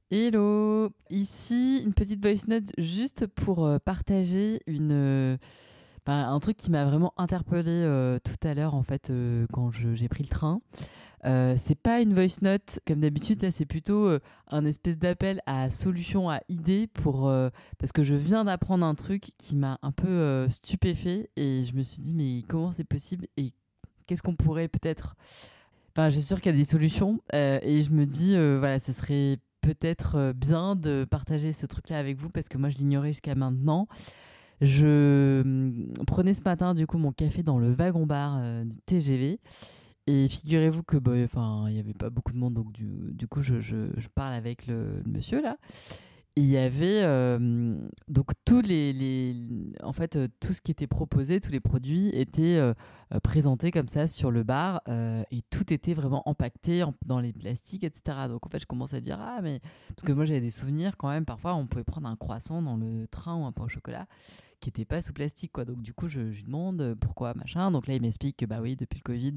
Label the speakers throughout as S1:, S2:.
S1: Hello, ici une petite voice note juste pour partager un truc qui m'a vraiment interpellée tout à l'heure en fait quand j'ai pris le train. C'est pas une voice note comme d'habitude, là c'est plutôt un espèce d'appel à solution, à idée parce que je viens d'apprendre un truc qui m'a un peu stupéfait et je me suis dit mais comment c'est possible et qu'est-ce qu'on pourrait peut-être. Enfin, je suis sûre qu'il y a des solutions et je me dis, voilà, ce serait peut-être bien de partager ce truc-là avec vous parce que moi, je l'ignorais jusqu'à maintenant. Je prenais ce matin, du coup, mon café dans le wagon-bar du TGV et figurez-vous que, bah, enfin, il n'y avait pas beaucoup de monde, donc du coup, je parle avec le monsieur là. Et il y avait donc en fait tout ce qui était proposé, tous les produits étaient présentés comme ça sur le bar et tout était vraiment empaqueté dans les plastiques, etc. Donc en fait je commence à dire ah mais parce que moi j'avais des souvenirs quand même parfois on pouvait prendre un croissant dans le train ou un pain au chocolat qui n'était pas sous plastique quoi. Donc du coup je lui demande pourquoi machin. Donc là il m'explique que bah oui depuis le Covid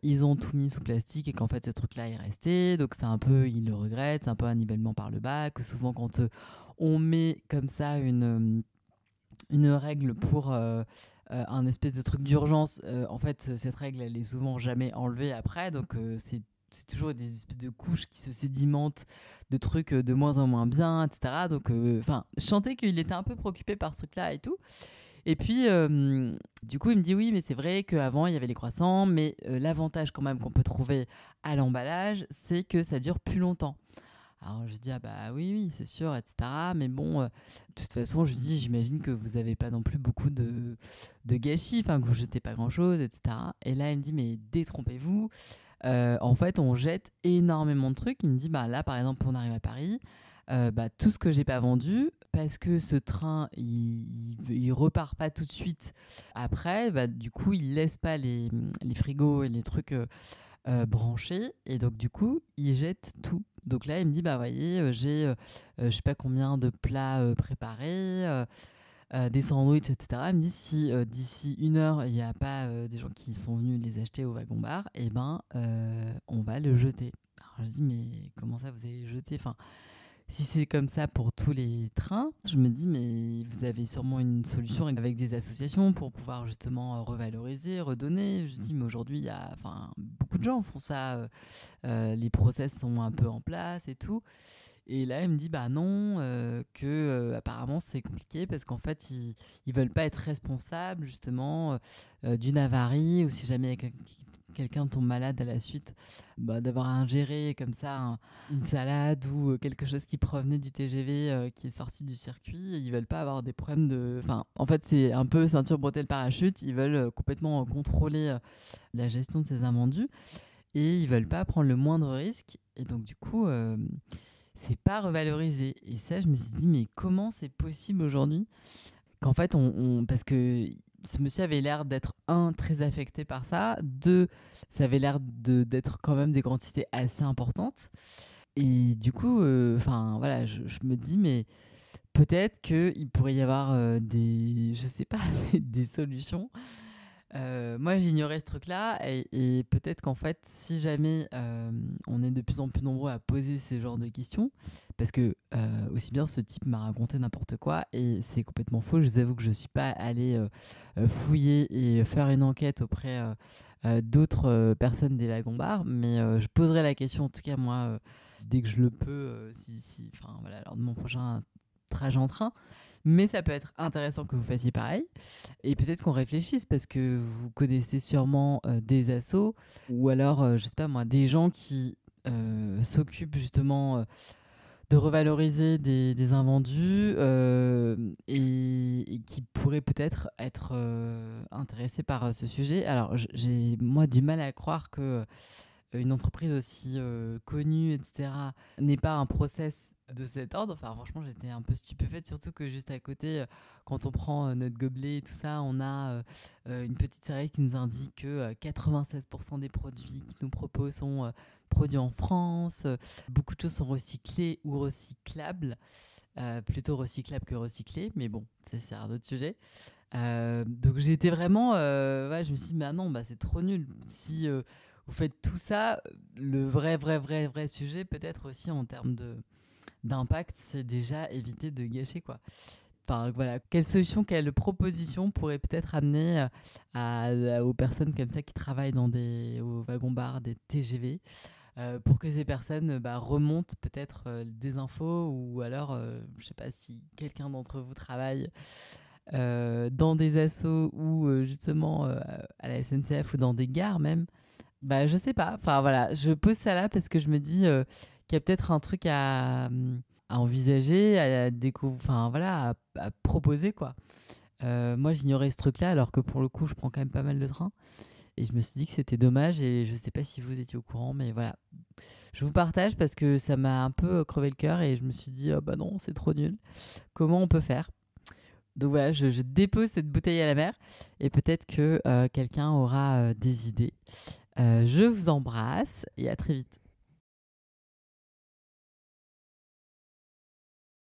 S1: ils ont tout mis sous plastique et qu'en fait ce truc-là est resté. Donc c'est un peu, ils le regrettent, c'est un peu un nivellement par le bas, que souvent quand on met comme ça une règle pour un espèce de truc d'urgence, en fait cette règle elle est souvent jamais enlevée après. Donc c'est toujours des espèces de couches qui se sédimentent, de trucs de moins en moins bien, etc. Donc, enfin, je sentais qu'il était un peu préoccupé par ce truc-là et tout. Et puis, du coup, il me dit oui, mais c'est vrai qu'avant, il y avait les croissants, mais l'avantage quand même qu'on peut trouver à l'emballage, c'est que ça dure plus longtemps. Alors, je dis, ah bah oui, oui, c'est sûr, etc. Mais bon, de toute façon, je dis, j'imagine que vous n'avez pas non plus beaucoup de gâchis, enfin, que vous jetez pas grand-chose, etc. Et là, il me dit, mais détrompez-vous. En fait, on jette énormément de trucs. Il me dit, bah là, par exemple, on arrive à Paris, bah, tout ce que j'ai pas vendu, parce que ce train, il repart pas tout de suite après, bah, du coup, il laisse pas les frigos et les trucs branchés, et donc du coup, il jette tout. Donc là, il me dit, bah voyez, j'ai je sais pas combien de plats préparés, des sandwichs, etc. Il me dit, si d'ici 1 heure, il n'y a pas des gens qui sont venus les acheter au wagon-bar, et ben, on va le jeter. Alors je dis, mais comment ça, vous allez le jeter? Enfin, si c'est comme ça pour tous les trains, je me dis, mais vous avez sûrement une solution avec des associations pour pouvoir justement revaloriser, redonner. Je dis, mais aujourd'hui, il y a, enfin, beaucoup de gens font ça. Les process sont un peu en place et tout. Et là, il me dit, bah non, que apparemment c'est compliqué parce qu'en fait, ils veulent pas être responsables justement d'une avarie ou si jamais il y a quelqu'un tombe malade à la suite, bah, d'avoir ingéré comme ça une salade ou quelque chose qui provenait du TGV qui est sorti du circuit. Ils veulent pas avoir des problèmes de. Enfin, en fait, c'est un peu ceinture bretelle parachute. Ils veulent complètement contrôler la gestion de ces invendus et ils veulent pas prendre le moindre risque. Et donc, du coup, c'est pas revalorisé. Et ça, je me suis dit, mais comment c'est possible aujourd'hui qu'en fait, parce que ce monsieur avait l'air d'être, un, très affecté par ça, deux, ça avait l'air d'être quand même des quantités assez importantes. Et du coup, enfin voilà, je me dis, mais peut-être qu'il pourrait y avoir je sais pas, des solutions. Moi, j'ignorais ce truc-là et peut-être qu'en fait, si jamais on est de plus en plus nombreux à poser ce genre de questions, parce que aussi bien ce type m'a raconté n'importe quoi et c'est complètement faux. Je vous avoue que je suis pas allée fouiller et faire une enquête auprès d'autres personnes des wagons-bars, mais je poserai la question en tout cas moi dès que je le peux, enfin voilà, lors de mon prochain trajet en train. Mais ça peut être intéressant que vous fassiez pareil. Et peut-être qu'on réfléchisse parce que vous connaissez sûrement des assos ou alors, je sais pas moi, des gens qui s'occupent justement de revaloriser des invendus et qui pourraient peut-être être intéressés par ce sujet. Alors, j'ai moi du mal à croire que une entreprise aussi connue, etc., n'ait pas un process de cet ordre. Enfin, franchement, j'étais un peu stupéfaite, surtout que juste à côté, quand on prend notre gobelet et tout ça, on a une petite série qui nous indique que 96% des produits qu'ils nous proposent sont produits en France. Beaucoup de choses sont recyclées ou recyclables. Plutôt recyclables que recyclées, mais bon, ça c'est un autre sujet. Donc j'étais vraiment, ouais, je me suis dit, mais ah non, bah, c'est trop nul. Si vous faites tout ça, le vrai sujet peut-être aussi en termes d'impact, c'est déjà éviter de gâcher, quoi. Enfin, voilà, quelle solution, quelle proposition pourrait peut-être amener aux personnes comme ça qui travaillent au wagon-bar des TGV pour que ces personnes remontent peut-être des infos ou alors, je sais pas si quelqu'un d'entre vous travaille dans des assos ou justement à la SNCF ou dans des gares même. Bah, je sais pas. Enfin, voilà, je pose ça là parce que je me dis qu'il y a peut-être un truc à envisager, à découvrir, enfin voilà, à proposer quoi. Moi, j'ignorais ce truc-là alors que pour le coup, je prends quand même pas mal de trains. Et je me suis dit que c'était dommage et je sais pas si vous étiez au courant, mais voilà. Je vous partage parce que ça m'a un peu crevé le cœur et je me suis dit, oh bah non, c'est trop nul. Comment on peut faire? Donc voilà, je dépose cette bouteille à la mer et peut-être que quelqu'un aura des idées. Je vous embrasse et à très vite.